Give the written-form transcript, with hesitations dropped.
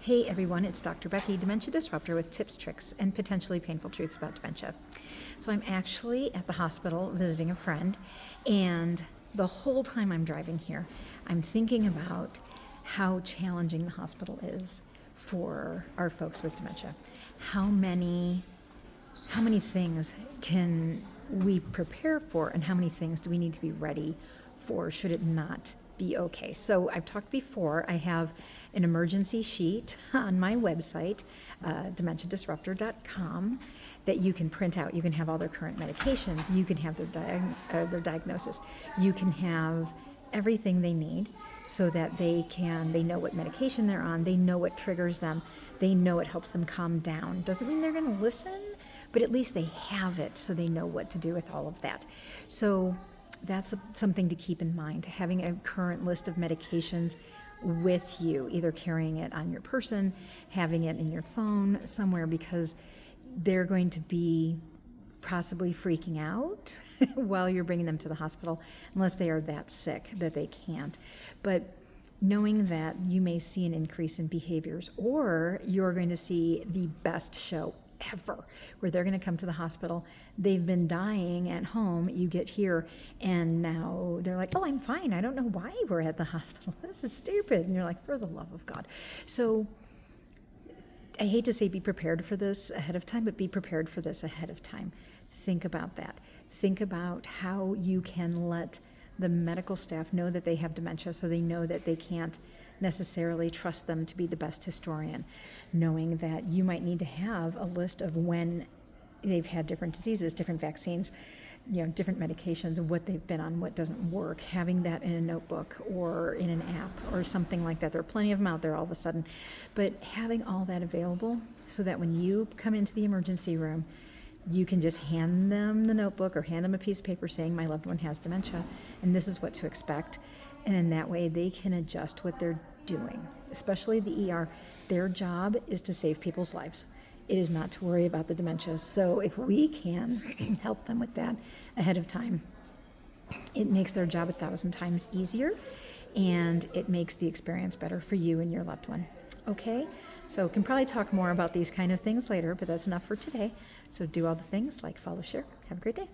Hey everyone, it's Dr. Becky, Dementia Disruptor with tips, tricks, and potentially painful truths about dementia. So I'm actually at the hospital visiting a friend, and the whole time I'm driving here, I'm thinking about how challenging the hospital is for our folks with dementia. How many things can we prepare for, and how many things do we need to be ready for should it not be okay? So I've talked before, I have an emergency sheet on my website, dementiadisruptor.com, that you can print out. You can have all their current medications, you can have their diagnosis, you can have everything they need so that they know what medication they're on, they know what triggers them, they know it helps them calm down. Doesn't mean they're going to listen, but at least they have it so they know what to do with all of that. So that's something to keep in mind, having a current list of medications with you, either carrying it on your person, having it in your phone somewhere, because they're going to be possibly freaking out while you're bringing them to the hospital, unless they are that sick that they can't. But knowing that you may see an increase in behaviors, or you're going to see the best show ever, where they're going to come to the hospital, they've been dying at home, you get here, and now they're like, oh, I'm fine, I don't know why we're at the hospital, this is stupid. And you're like, for the love of God. So I hate to say be prepared for this ahead of time, but be prepared for this ahead of time. Think about that. Think about how you can let the medical staff know that they have dementia, so they know that they can't necessarily trust them to be the best historian, knowing that you might need to have a list of when they've had different diseases, different vaccines, different medications, what they've been on, what doesn't work, having that in a notebook or in an app or something like that. There are plenty of them out there all of a sudden, but having all that available so that when you come into the emergency room, you can just hand them the notebook or hand them a piece of paper saying, my loved one has dementia, and this is what to expect. And in that way, they can adjust what they're doing, especially the ER. Their job is to save people's lives. It is not to worry about the dementia. So if we can help them with that ahead of time, it makes their job 1,000 times easier, and it makes the experience better for you and your loved one. Okay? So we can probably talk more about these kind of things later, but that's enough for today. So do all the things, like, follow, share. Have a great day.